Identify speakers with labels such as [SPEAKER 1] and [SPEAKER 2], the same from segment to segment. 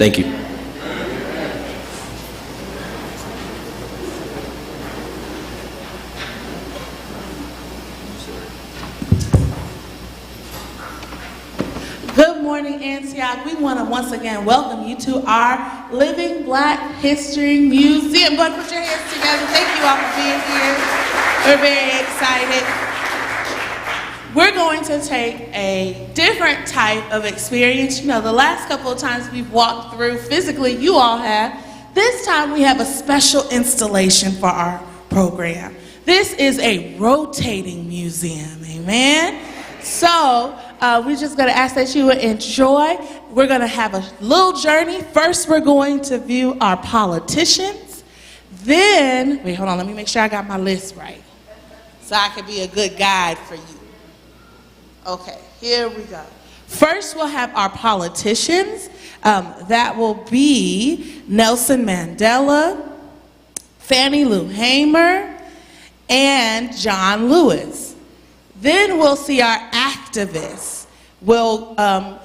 [SPEAKER 1] Thank you.
[SPEAKER 2] Good morning, Antioch. We want to once again welcome you to our Living Black History Museum. Go ahead and put your hands together. Thank you all for being here. We're very excited. We're going to take a different type of experience. You know, the last couple of times we've walked through physically, you all have. This time we have a special installation for our program. This is a rotating museum, amen? So, we're just going to ask that you enjoy. We're going to have a little journey. First, we're going to view our politicians. Then, wait, hold on, let me make sure I got my list right so I can be a good guide for you. Okay, here we go. First, we'll have our politicians. That will be Nelson Mandela, Fannie Lou Hamer, and John Lewis. Then we'll see our activists. We'll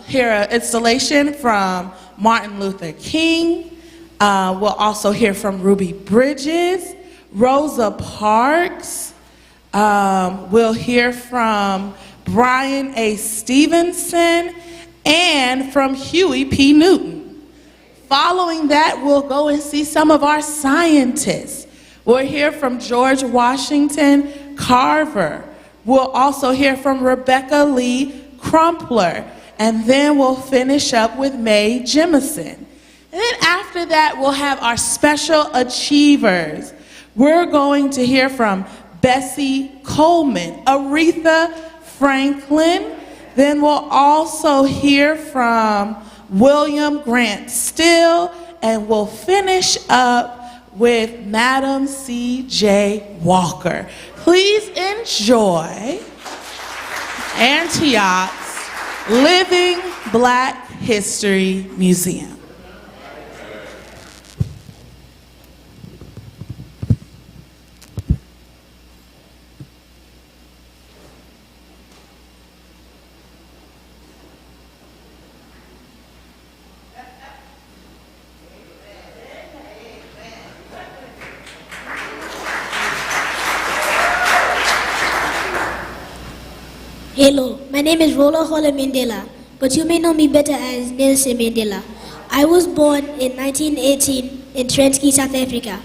[SPEAKER 2] hear an installation from Martin Luther King. We'll also hear from Ruby Bridges, Rosa Parks. We'll hear from Brian A. Stevenson and from Huey P. Newton. Following that, we'll go and see some of our scientists. We'll hear from George Washington Carver. We'll also hear from Rebecca Lee Crumpler, and then we'll finish up with Mae Jemison. And then after that, we'll have our special achievers. We're going to hear from Bessie Coleman, Aretha Franklin. Then we'll also hear from William Grant Still, and we'll finish up with Madam C.J. Walker. Please enjoy Antioch's Living Black History Museum.
[SPEAKER 3] Hello, my name is Rola Hola Mandela, but you may know me better as Nelson Mandela. I was born in 1918 in Transkei, South Africa.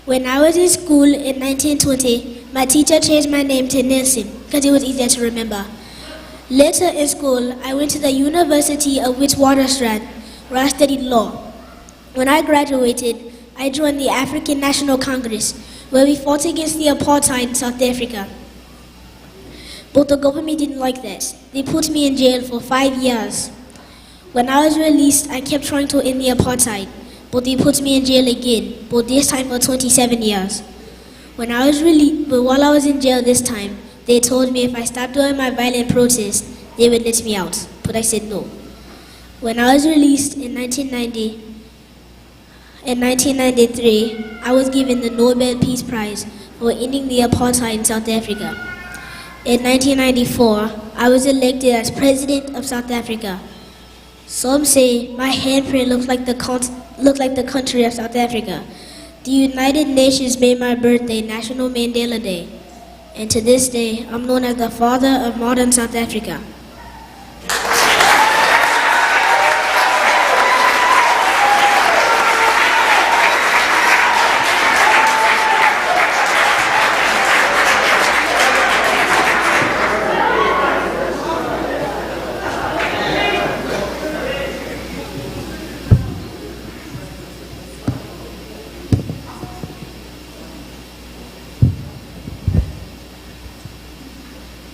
[SPEAKER 3] When I was in school in 1920, my teacher changed my name to Nelson because it was easier to remember. Later in school, I went to the University of Witwatersrand, where I studied law. When I graduated, I joined the African National Congress, where we fought against the apartheid in South Africa. But the government didn't like that. They put me in jail for 5 years. When I was released, I kept trying to end the apartheid, but they put me in jail again, but this time for 27 years. When I was released, but while I was in jail this time, they told me if I stopped doing my violent protest, they would let me out, but I said no. When I was released in 1993, I was given the Nobel Peace Prize for ending the apartheid in South Africa. In 1994, I was elected as President of South Africa. Some say my handprint looks like the country of South Africa. The United Nations made my birthday National Mandela Day. And to this day, I'm known as the father of modern South Africa.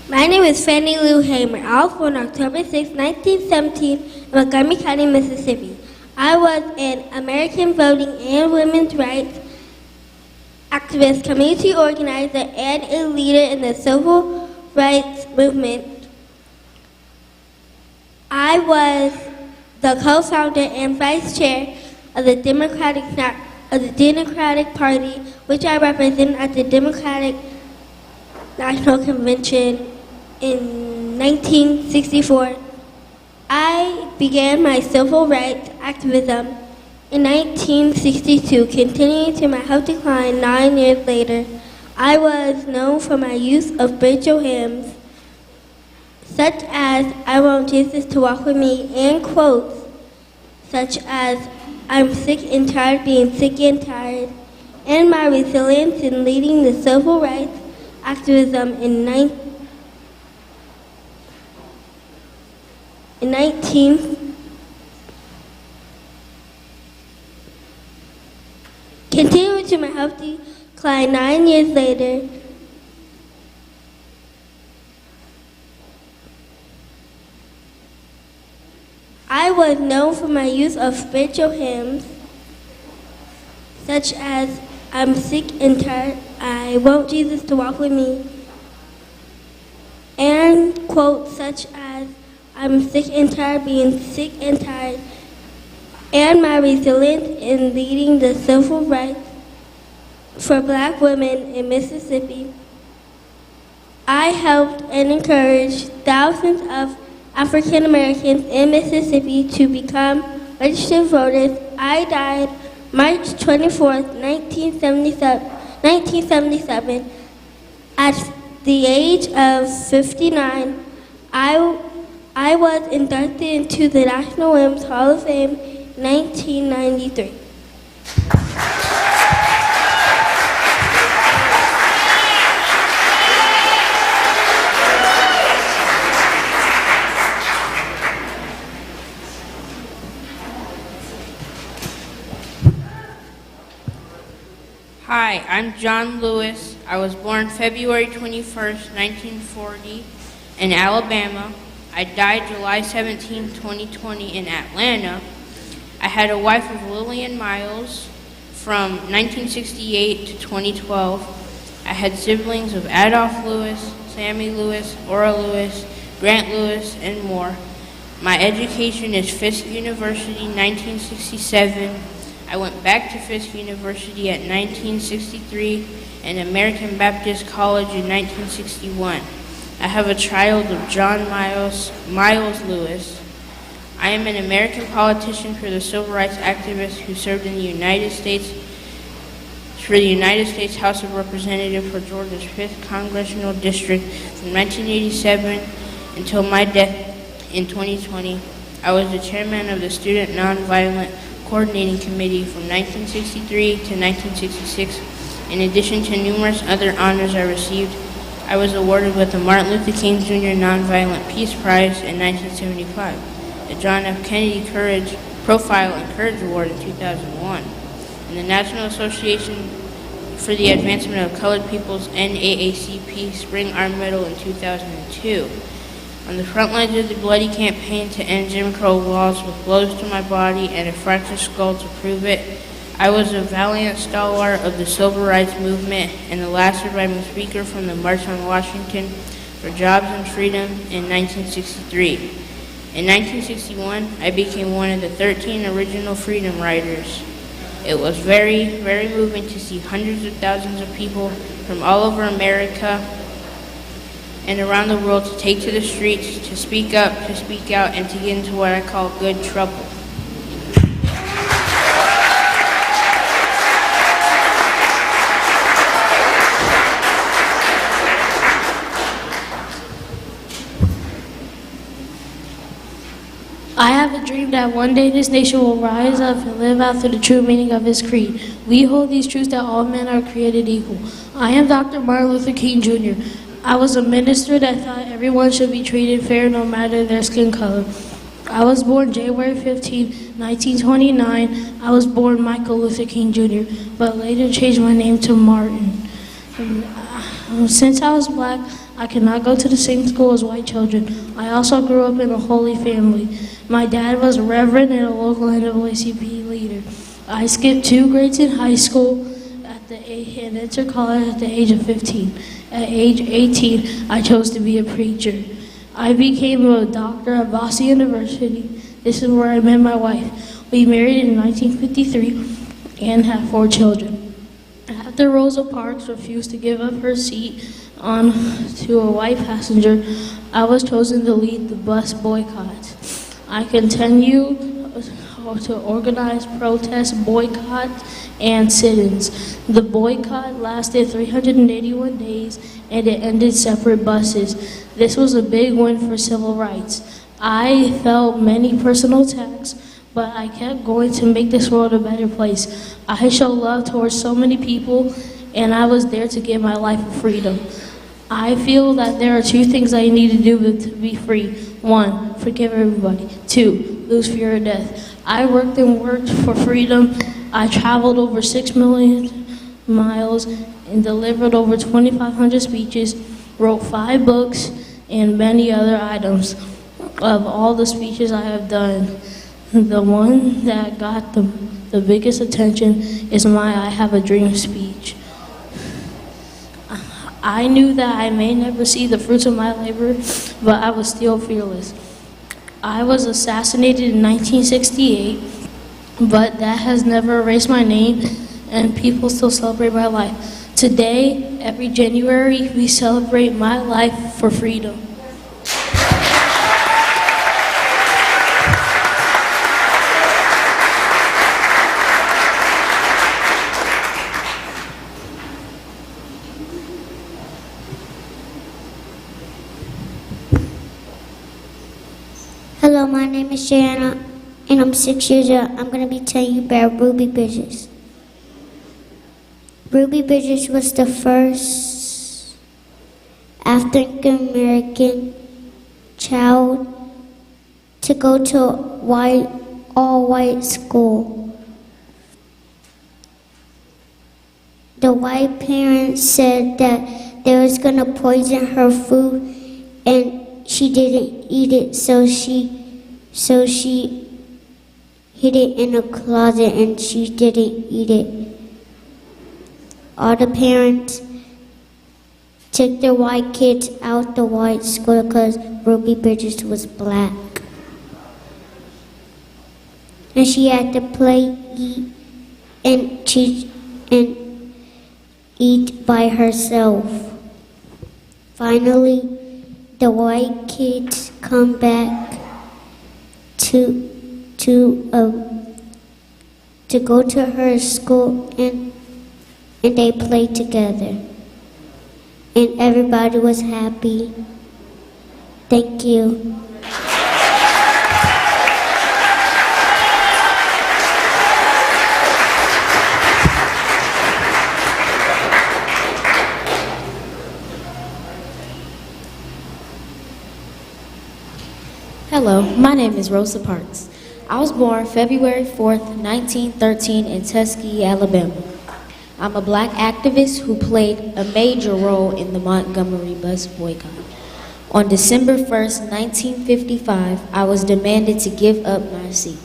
[SPEAKER 4] My name is Fannie Lou Hamer. I was born October 6, 1917 in Montgomery County, Mississippi. I was an American voting and women's rights activist, community organizer, and a leader in the civil rights movement. I was the co-founder and vice chair of the Democratic Party, which I represent at the Democratic National Convention in 1964. I began my civil rights activism in 1962, continuing to my health decline 9 years later. I was known for my use of spiritual hymns, such as I Want Jesus to Walk With Me, and quotes such as I'm sick and tired of being sick and tired, and my resilience in leading the civil rights activism in 19 continuing to my healthy decline 9 years later. I was known for my use of spiritual hymns, such as I'm sick and tired, I want Jesus to walk with me, and quotes such as I'm sick and tired of being sick and tired, and my resilience in leading the civil rights for Black women in Mississippi. I helped and encouraged thousands of African Americans in Mississippi to become registered voters. I died March 24th, 1977. At the age of 59, I was inducted into the National Women's Hall of Fame in 1993.
[SPEAKER 1] Hi, I'm John Lewis. I was born February 21st, 1940 in Alabama. I died July 17, 2020 in Atlanta. I had a wife of Lillian Miles from 1968 to 2012. I had siblings of Adolph Lewis, Sammy Lewis, Ora Lewis, Grant Lewis, and more. My education is Fisk University, 1967. I went back to Fisk University at 1963 and American Baptist College in 1961. I have a child of John Miles Lewis. I am an American politician for the civil rights activist who served in the United States House of Representatives for Georgia's 5th Congressional District from 1987 until my death in 2020. I was the chairman of the Student Nonviolent Coordinating Committee from 1963 to 1966. In addition to numerous other honors I received, I was awarded with the Martin Luther King Jr. Nonviolent Peace Prize in 1975, the John F. Kennedy Profile and Courage Award in 2001, and the National Association for the Advancement of Colored People's NAACP Spring Arm Medal in 2002. On the front lines of the bloody campaign to end Jim Crow laws with blows to my body and a fractured skull to prove it, I was a valiant stalwart of the civil rights movement and the last surviving speaker from the March on Washington for Jobs and Freedom in 1963. In 1961, I became one of the 13 original Freedom Riders. It was very, very moving to see hundreds of thousands of people from all over America and around the world to take to the streets, to speak up, to speak out, and to get into what I call good trouble.
[SPEAKER 5] I have a dream that one day this nation will rise up and live out to the true meaning of its creed. We hold these truths that all men are created equal. I am Dr. Martin Luther King Jr. I was a minister that thought everyone should be treated fair no matter their skin color. I was born January 15, 1929. I was born Michael Luther King Jr., but later changed my name to Martin. Since I was black, I could not go to the same school as white children. I also grew up in a holy family. My dad was a reverend and a local NAACP leader. I skipped 2 grades in high school and entered college at the age of 15. At age 18, I chose to be a preacher. I became a doctor at Boston University. This is where I met my wife. We married in 1953 and had 4 children. After Rosa Parks refused to give up her seat to a white passenger, I was chosen to lead the bus boycott. I continue to organize protests, boycotts, and sit-ins. The boycott lasted 381 days, and it ended separate buses. This was a big win for civil rights. I felt many personal attacks, but I kept going to make this world a better place. I show love towards so many people, and I was there to give my life for freedom. I feel that there are 2 things I need to do to be free. 1, forgive everybody. 2, lose fear of death. I worked for freedom. I traveled over 6 million miles and delivered over 2,500 speeches, wrote 5 books, and many other items. Of all the speeches I have done, the one that got the biggest attention is my I Have a Dream speech. I knew that I may never see the fruits of my labor, but I was still fearless. I was assassinated in 1968, but that has never erased my name, and people still celebrate my life. Today, every January, we celebrate my life for freedom.
[SPEAKER 6] Hello, my name is Shanna, and I'm 6 years old. I'm going to be telling you about Ruby Bridges. Ruby Bridges was the first African American child to go to a all-white school. The white parents said that they was going to poison her food, and she didn't eat it, so she hid it in a closet, and she didn't eat it. All the parents took their white kids out the white school because Ruby Bridges was black. And she had to play, eat by herself. Finally, the white kids come back to go to her school, and they play together, and everybody was happy. Thank you.
[SPEAKER 7] Hello, my name is Rosa Parks. I was born February 4th, 1913 in Tuskegee, Alabama. I'm a black activist who played a major role in the Montgomery bus boycott. On December 1st, 1955, I was demanded to give up my seat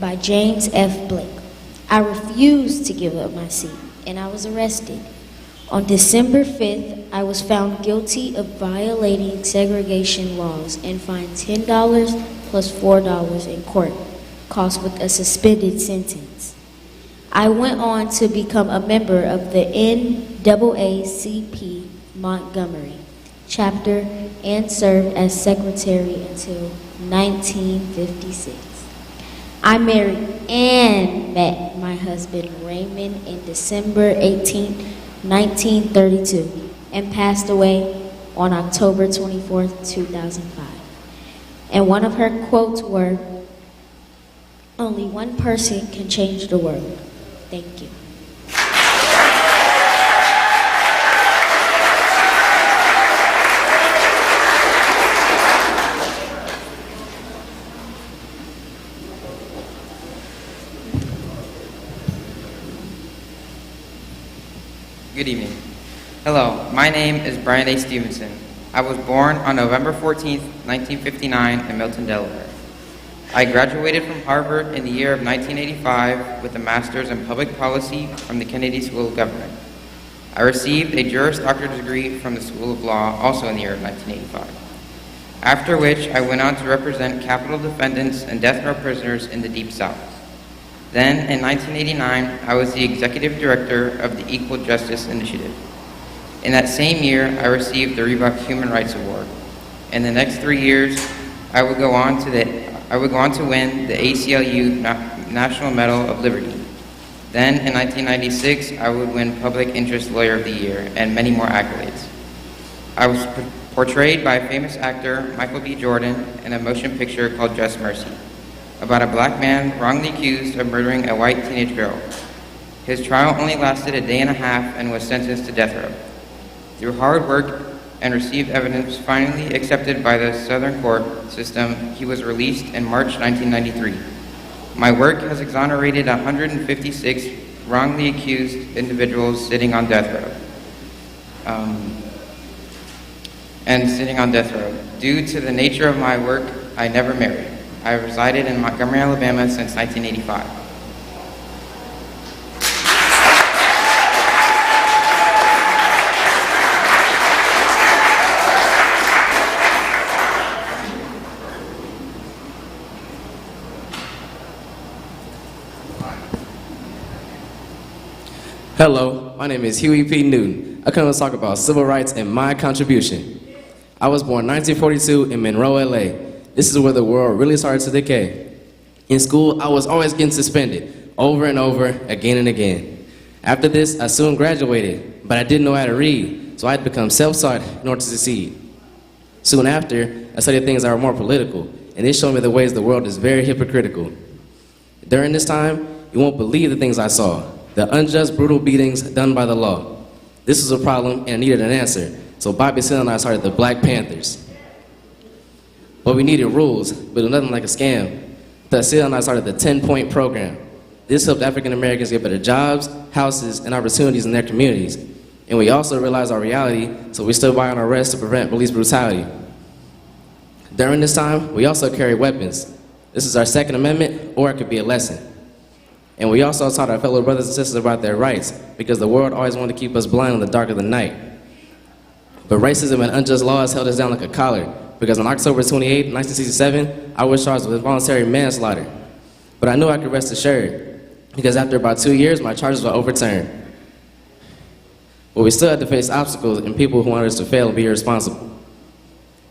[SPEAKER 7] by James F. Blake. I refused to give up my seat, and I was arrested. On December 5th, I was found guilty of violating segregation laws and fined $10 plus $4 in court, cost with a suspended sentence. I went on to become a member of the NAACP Montgomery chapter and served as secretary until 1956. I married and met my husband Raymond in December 18, 1932, and passed away on October 24, 2005. And one of her quotes were, "Only one person can change the world." Thank you.
[SPEAKER 8] Good evening. Hello, my name is Brian A. Stevenson. I was born on November 14th, 1959 in Milton, Delaware. I graduated from Harvard in the year of 1985 with a master's in public policy from the Kennedy School of Government. I received a Juris Doctor degree from the School of Law also in the year of 1985, after which I went on to represent capital defendants and death row prisoners in the Deep South. Then, in 1989, I was the executive director of the Equal Justice Initiative. In that same year, I received the Reebok Human Rights Award. In the next 3 years, I would go on to the I would go on to win the ACLU National Medal of Liberty. Then, in 1996, I would win Public Interest Lawyer of the Year and many more accolades. I was portrayed by a famous actor, Michael B. Jordan, in a motion picture called Just Mercy, about a black man wrongly accused of murdering a white teenage girl. His trial only lasted a day and a half and was sentenced to death row. Through hard work and received evidence finally accepted by the Southern court system, he was released in March 1993. My work has exonerated 156 wrongly accused individuals sitting on death row. Due to the nature of my work, I never married. I have resided in Montgomery, Alabama since 1985.
[SPEAKER 9] Hello, my name is Huey P. Newton. I come to talk about civil rights and my contribution. I was born in 1942 in Monroe, LA. This is where the world really started to decay. In school, I was always getting suspended, over and over, again and again. After this, I soon graduated, but I didn't know how to read, so I had to become self-taught in order to succeed. Soon after, I studied things that were more political, and it showed me the ways the world is very hypocritical. During this time, you won't believe the things I saw. The unjust, brutal beatings done by the law. This was a problem and I needed an answer, so Bobby Seale and I started the Black Panthers. But we needed rules, but it was nothing like a scam. Thus, Seale and I started the 10-point program. This helped African Americans get better jobs, houses, and opportunities in their communities. And we also realized our reality, so we stood by on our arrest to prevent police brutality. During this time, we also carried weapons. This is our Second Amendment, or it could be a lesson. And we also taught our fellow brothers and sisters about their rights, because the world always wanted to keep us blind in the dark of the night. But racism and unjust laws held us down like a collar, because on October 28, 1967, I was charged with involuntary manslaughter. But I knew I could rest assured, because after about 2 years, my charges were overturned. But we still had to face obstacles and people who wanted us to fail and be irresponsible.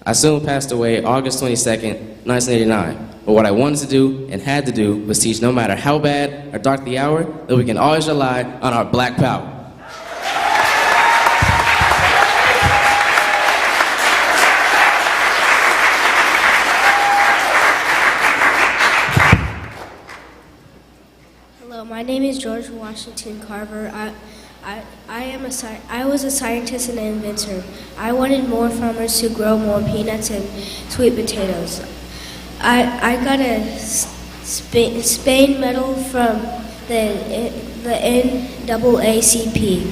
[SPEAKER 9] I soon passed away August 22nd, 1989. But what I wanted to do and had to do was teach no matter how bad or dark the hour, that we can always rely on our black power.
[SPEAKER 3] Hello, my name is George Washington Carver. I was a scientist and an inventor. I wanted more farmers to grow more peanuts and sweet potatoes. I got a Spain medal from the NAACP.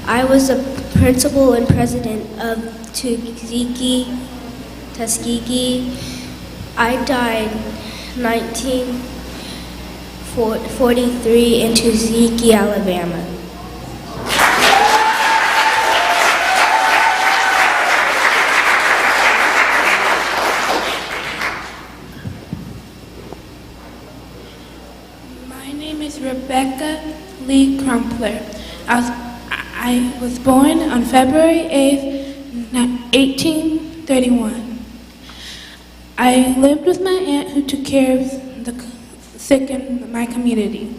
[SPEAKER 3] I was the principal and president of Tuskegee. I died 1943 in Tuskegee, Alabama.
[SPEAKER 10] Rebecca Lee Crumpler. I was born on February 8th, 1831. I lived with my aunt who took care of the sick in my community.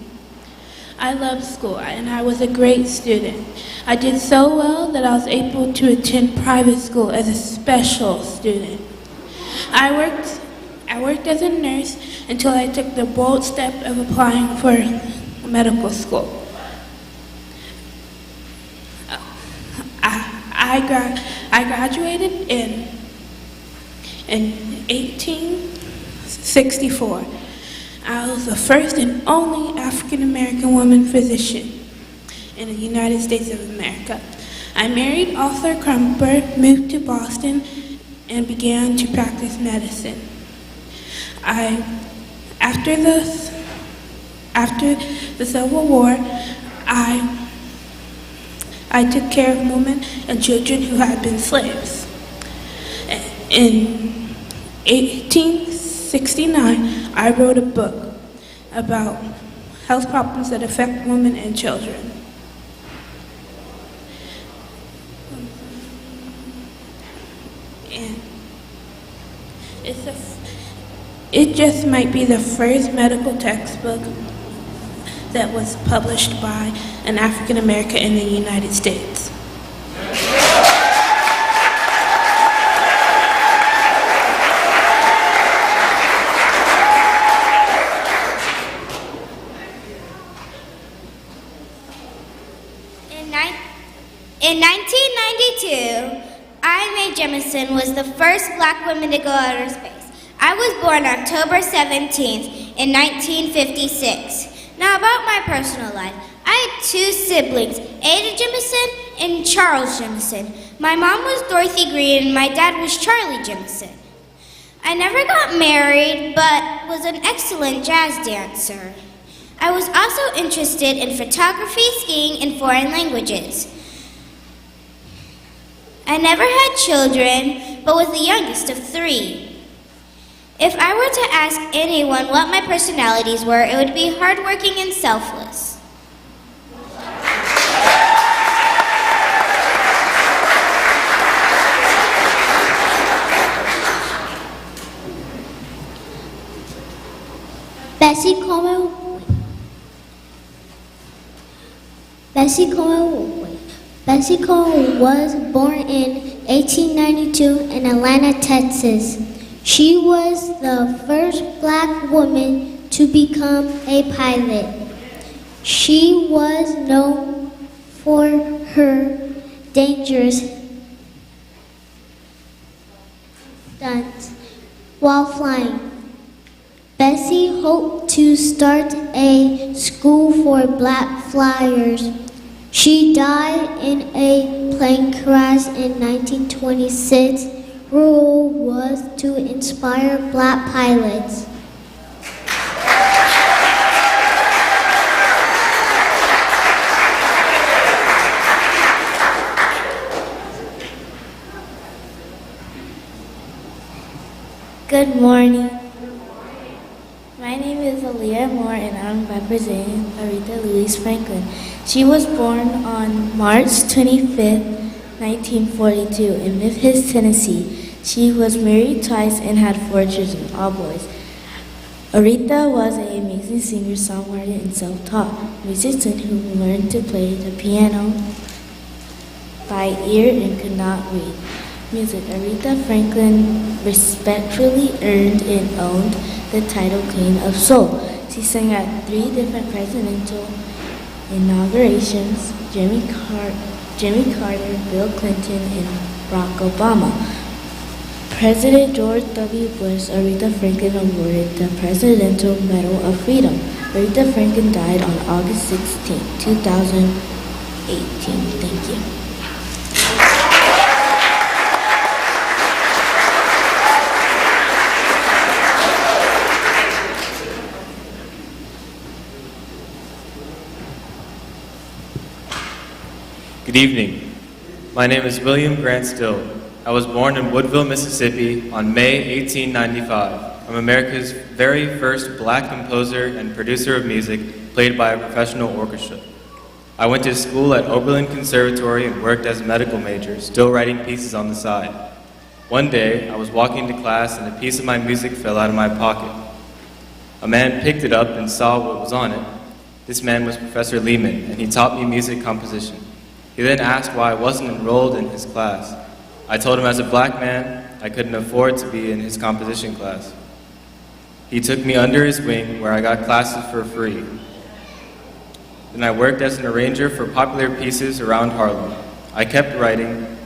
[SPEAKER 10] I loved school and I was a great student. I did so well that I was able to attend private school as a special student. I worked as a nurse until I took the bold step of applying for medical school. I graduated in 1864. I was the first and only African American woman physician in the United States of America. I married Arthur Crumper, moved to Boston, and began to practice medicine. After the Civil War, I took care of women and children who had been slaves. In 1869, I wrote a book about health problems that affect women and children. And It just might be the first medical textbook that was published by an African American in the United States.
[SPEAKER 11] In 1992, Mae Jemison was the first black woman to go outer space. I was born October 17th in 1956. Now about my personal life. I had two siblings, Ada Jemison and Charles Jemison. My mom was Dorothy Green and my dad was Charlie Jemison. I never got married, but was an excellent jazz dancer. I was also interested in photography, skiing, and foreign languages. I never had children, but was the youngest of 3. If I were to ask anyone what my personalities were, it would be hardworking and selfless.
[SPEAKER 6] Bessie Coleman was born in 1892 in Atlanta, Texas. She was the first black woman to become a pilot. She was known for her dangerous stunts while flying. Bessie hoped to start a school for black flyers. She died in a plane crash in 1926. Her role was to inspire black pilots.
[SPEAKER 12] Good morning. My name is Aaliyah Moore and I'm representing Aretha Louise Franklin. She was born on March 25th, 1942 in Memphis, Tennessee. She was married twice and had 4 children, all boys. Aretha was an amazing singer, songwriter, and self-taught musician who learned to play the piano by ear and could not read music. Aretha Franklin respectfully earned and owned the title Queen of Soul. She sang at 3 different presidential inaugurations: Jimmy Carter, Bill Clinton, and Barack Obama. President George W. Bush, Aretha Franklin awarded the Presidential Medal of Freedom. Aretha Franklin died on August 16, 2018. Thank you.
[SPEAKER 13] Good evening. My name is William Grant Still. I was born in Woodville, Mississippi on May 1895. I'm America's very first black composer and producer of music played by a professional orchestra. I went to school at Oberlin Conservatory and worked as a medical major, still writing pieces on the side. One day, I was walking to class and a piece of my music fell out of my pocket. A man picked it up and saw what was on it. This man was Professor Lehman, and he taught me music composition. He then asked why I wasn't enrolled in his class. I told him as a black man, I couldn't afford to be in his composition class. He took me under his wing where I got classes for free. Then I worked as an arranger for popular pieces around Harlem. I kept writing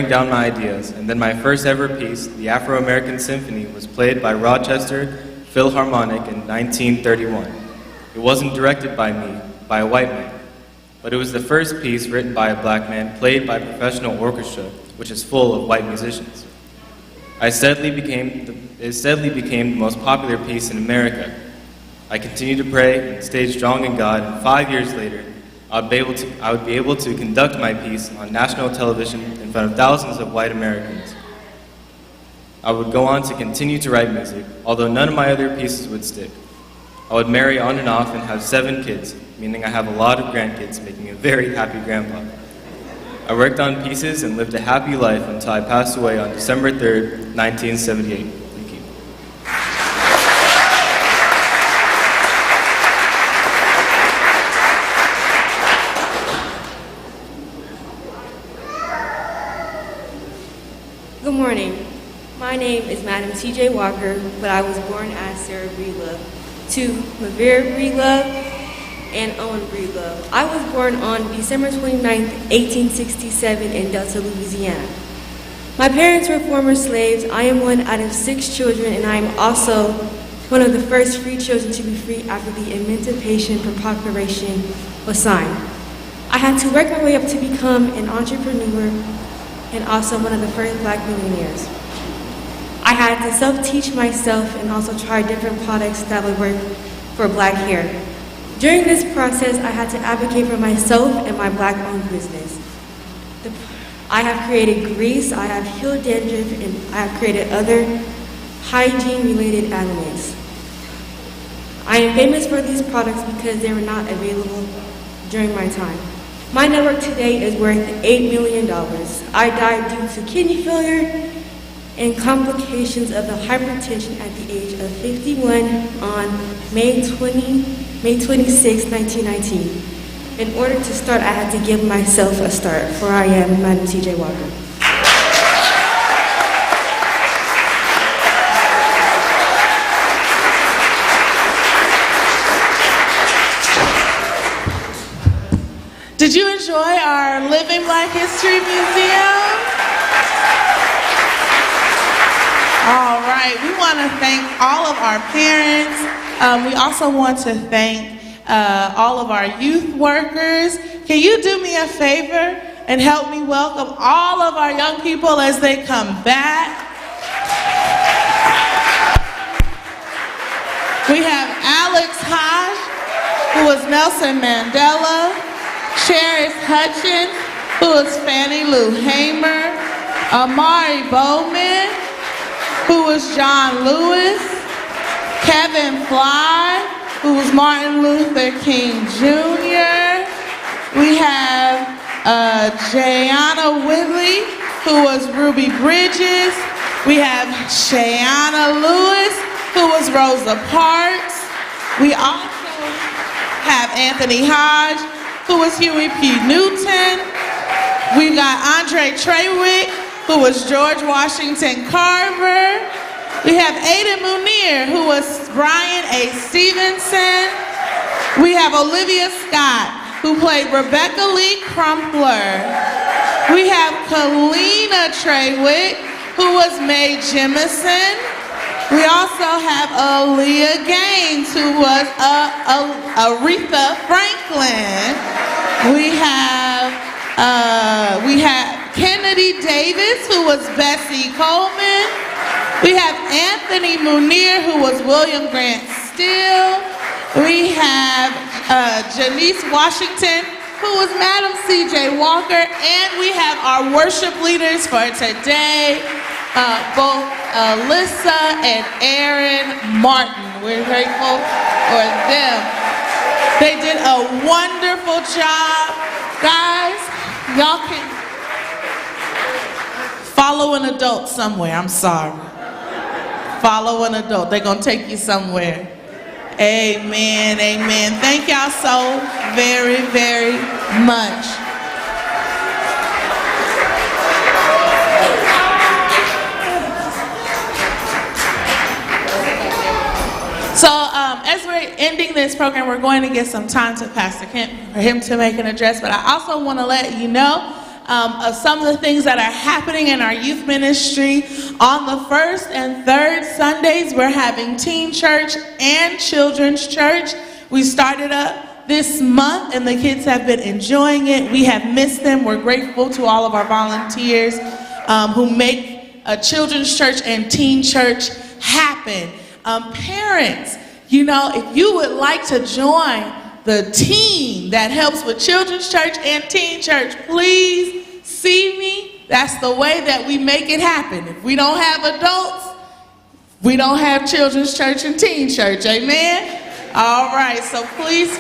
[SPEAKER 13] down my ideas, and then my first ever piece, the Afro-American Symphony, was played by Rochester Philharmonic in 1931. It wasn't directed by me, by a white man. But it was the first piece written by a black man, played by a professional orchestra, which is full of white musicians. It steadily became the most popular piece in America. I continued to pray and stayed strong in God, and 5 years later, I would be able to conduct my piece on national television in front of thousands of white Americans. I would go on to continue to write music, although none of my other pieces would stick. I would marry on and off and have 7 kids, meaning I have a lot of grandkids, making me a very happy grandpa. I worked on pieces and lived a happy life until I passed away on December 3rd, 1978. Thank you.
[SPEAKER 14] name is Madam C.J. Walker, but I was born as Sarah Breedlove, to Maverick Breedlove and Owen Breedlove. I was born on December 29, 1867 in Delta, Louisiana. My parents were former slaves. I am one out of 6 children, and I am also one of the first free children to be free after the Emancipation Proclamation was signed. I had to work my way up to become an entrepreneur and also one of the first Black millionaires. I had to self-teach myself and also try different products that would work for Black hair. During this process, I had to advocate for myself and my Black-owned business. I have created grease, I have healed dandruff, and I have created other hygiene-related elements. I am famous for these products because they were not available during my time. My network today is worth $8 million. I died due to kidney failure and complications of the hypertension at the age of 51 on May 26, 1919. In order to start, I had to give myself a start, for I am Madam C.J. Walker.
[SPEAKER 2] Did you enjoy our Living Black History Museum? All right, we want to thank all of our parents. We also want to thank all of our youth workers. Can you do me a favor and help me welcome all of our young people as they come back? We have Alex Hodge, who was Nelson Mandela, Cheris Hutchins, who is Fannie Lou Hamer, Amari Bowman, who was John Lewis, Kevin Fly, who was Martin Luther King Jr. We have Jayana Whitley, who was Ruby Bridges. We have Shayana Lewis, who was Rosa Parks. We also have Anthony Hodge, who was Huey P. Newton. We've got Andre Trewick, who was George Washington Carver. We have Aiden Munir, who was Brian A. Stevenson. We have Olivia Scott, who played Rebecca Lee Crumpler. We have Kalina Trewick, who was Mae Jemison. We also have Aaliyah Gaines, who was Aretha Franklin. We have Kennedy Davis, who was Bessie Coleman. We have Anthony Munir, who was William Grant Still. We have Janice Washington, who was Madam C.J. Walker. And we have our worship leaders for today, both Alyssa and Aaron Martin. We're grateful for them. They did a wonderful job. Guys, y'all can follow an adult somewhere. I'm sorry. Follow an adult. They're going to take you somewhere. Amen, amen. Thank y'all so very, very much. So as we're ending this program, we're going to give some time to Pastor Kent for him to make an address. But I also want to let you know of some of the things that are happening in our youth ministry. On the first and third Sundays, we're having teen church and children's church. We started up this month, and the kids have been enjoying it. We have missed them. We're grateful to all of our volunteers who make a children's church and teen church happen. Parents, you know, if you would like to join the team that helps with children's church and teen church, please see me. That's the way that we make it happen. If we don't have adults, we don't have children's church and teen church. Amen? All right, so please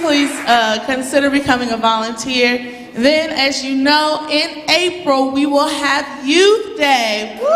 [SPEAKER 2] consider becoming a volunteer. Then, as you know, in April, we will have Youth Day. Woo!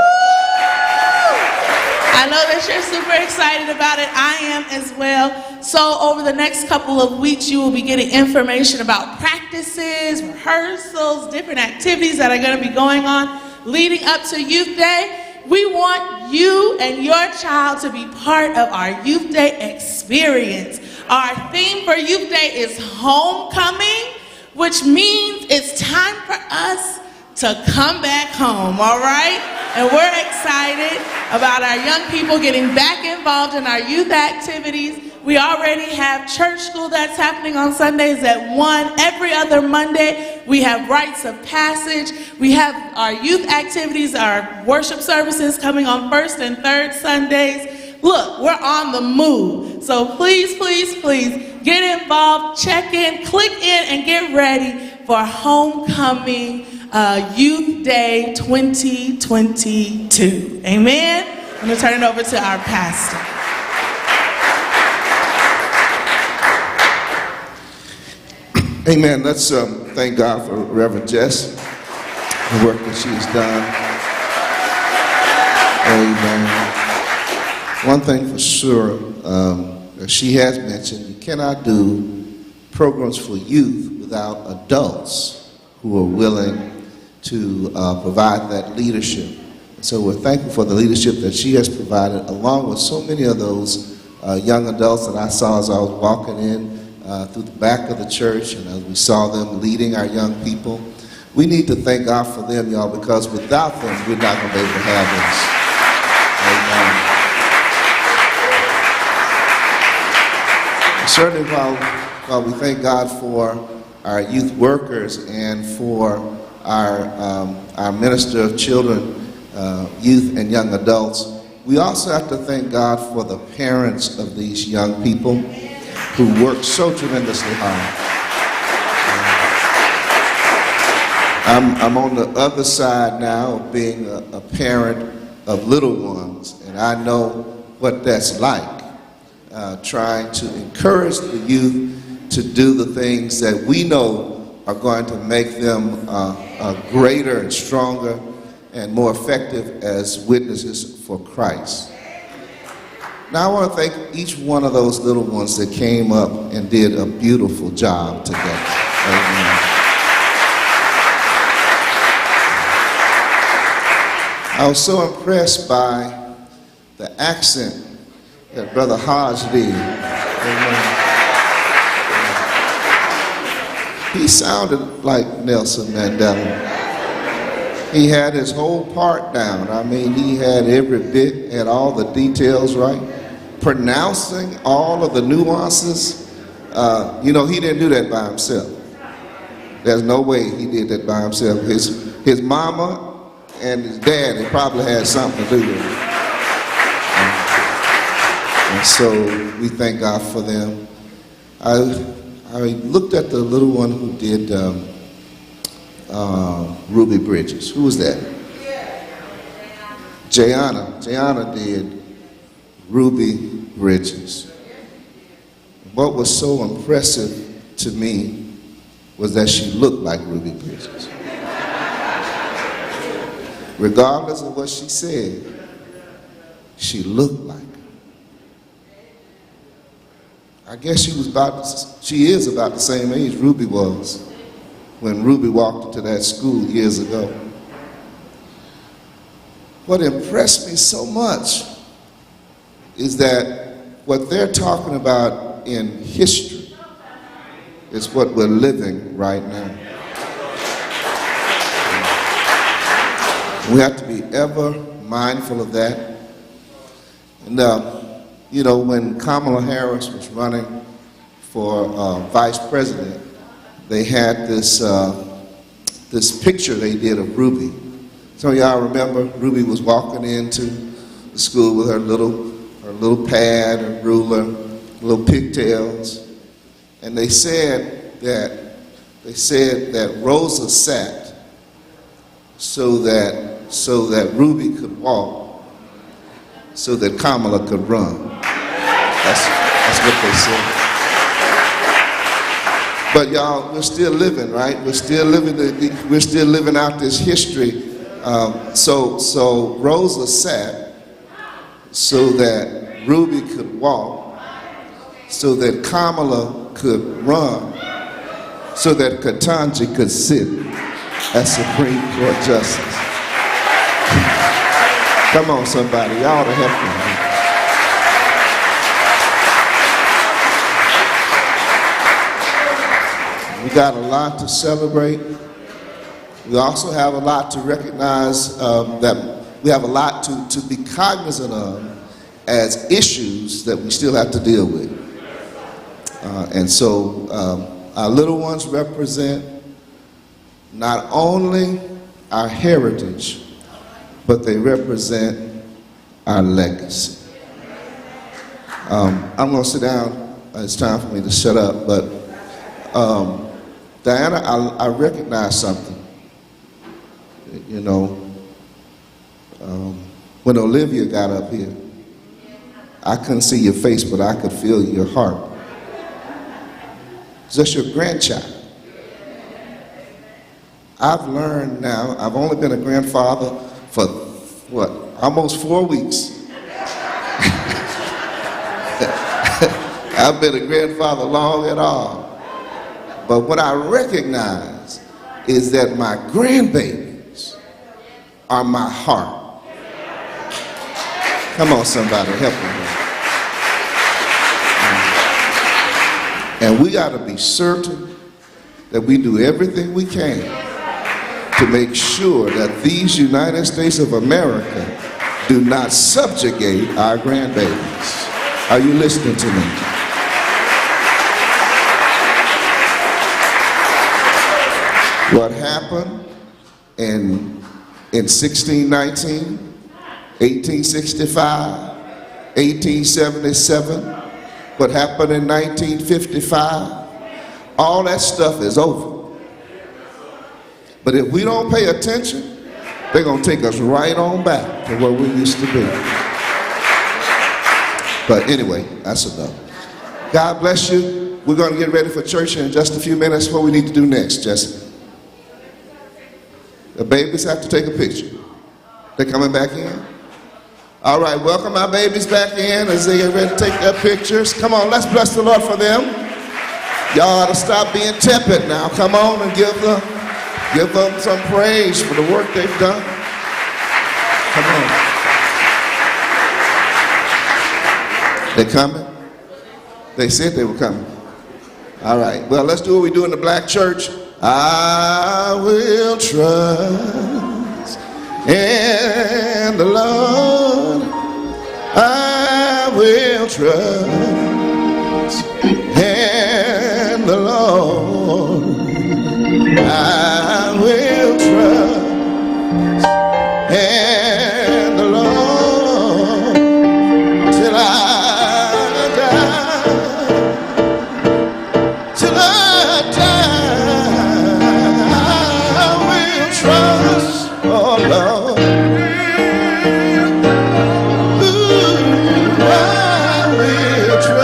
[SPEAKER 2] I know that you're super excited about it. I am as well. So over the next couple of weeks, you will be getting information about practices, rehearsals, different activities that are going to be going on leading up to Youth Day. we want you and your child to be part of our Youth Day experience. Our theme for Youth Day is homecoming, which means it's time for us to come back home, all right? And we're excited about our young people getting back involved in our youth activities. We already have church school that's happening on Sundays at 1. Every other Monday, we have rites of passage. We have our youth activities, our worship services coming on first and third Sundays. Look, we're on the move. So please, please, please get involved, check in, click in, and get ready for Homecoming Youth Day 2022. Amen? I'm going to turn it over to our pastor.
[SPEAKER 15] Amen. Let's thank God for Reverend Jess, the work that she has done. Amen. One thing for sure, as she has mentioned, you cannot do programs for youth without adults who are willing to provide that leadership. So we're thankful for the leadership that she has provided, along with so many of those young adults that I saw as I was walking in through the back of the church, and as we saw them leading our young people. We need to thank God for them, y'all, because without them, we're not going to be able to have this. Amen. Certainly, while we thank God for our youth workers and for our minister of children, youth and young adults, we also have to thank God for the parents of these young people who work so tremendously hard. I'm on the other side now of being a parent of little ones, and I know what that's like, trying to encourage the youth to do the things that we know are going to make them greater and stronger and more effective as witnesses for Christ. Now I want to thank each one of those little ones that came up and did a beautiful job today. Amen. I was so impressed by the accent that Brother Hodge did. Amen. He sounded like Nelson Mandela. He had his whole part down. I mean, he had every bit, had all the details right. Pronouncing all of the nuances. He didn't do that by himself. There's no way he did that by himself. His mama and his daddy probably had something to do with it. And so we thank God for them. I looked at the little one who did Ruby Bridges. Who was that? Jayana. Jayana did Ruby Bridges. What was so impressive to me was that she looked like Ruby Bridges. Regardless of what she said, she looked like her. I guess she is about the same age Ruby was when Ruby walked into that school years ago. What impressed me so much is that what they're talking about in history is what we're living right now. We have to be ever mindful of that. And, when Kamala Harris was running for vice president, they had this picture they did of Ruby. Some of y'all remember Ruby was walking into the school with her little pad, her ruler, little pigtails, and they said that Rosa sat so that Ruby could walk, so that Kamala could run. That's what they said. But y'all, we're still living, right? We're still living out this history. So Rosa sat so that Ruby could walk, so that Kamala could run, so that Ketanji could sit as Supreme Court Justice. Come on, somebody. Y'all ought to help me. We got a lot to celebrate. We also have a lot to recognize that we have a lot to be cognizant of as issues that we still have to deal with. And so our little ones represent not only our heritage, but they represent our legacy. I'm going to sit down. It's time for me to shut up. But Diana, I recognize something. You know, when Olivia got up here, I couldn't see your face, but I could feel your heart. Is that your grandchild? I've learned now, I've only been a grandfather for, what, almost 4 weeks. I've been a grandfather long at all. But what I recognize is that my grandbabies are my heart. Come on, somebody, help me. And we got to be certain that we do everything we can to make sure that these United States of America do not subjugate our grandbabies. Are you listening to me? What happened in 1619, 1865, 1877, what happened in 1955, all that stuff is over. But if we don't pay attention, they're going to take us right on back to where we used to be. But anyway, that's enough. God bless you. We're going to get ready for church in just a few minutes. What we need to do next, Jesse? The babies have to take a picture. They're coming back in? All right, welcome our babies back in as they get ready to take their pictures. Come on, let's bless the Lord for them. Y'all ought to stop being tepid now. Come on and give them some praise for the work they've done. Come on. They coming? They said they were coming. All right, well, let's do what we do in the black church. I will trust in the Lord. I will trust in the Lord. I will trust in the Lord till I die. Till I die, I will trust, oh Lord.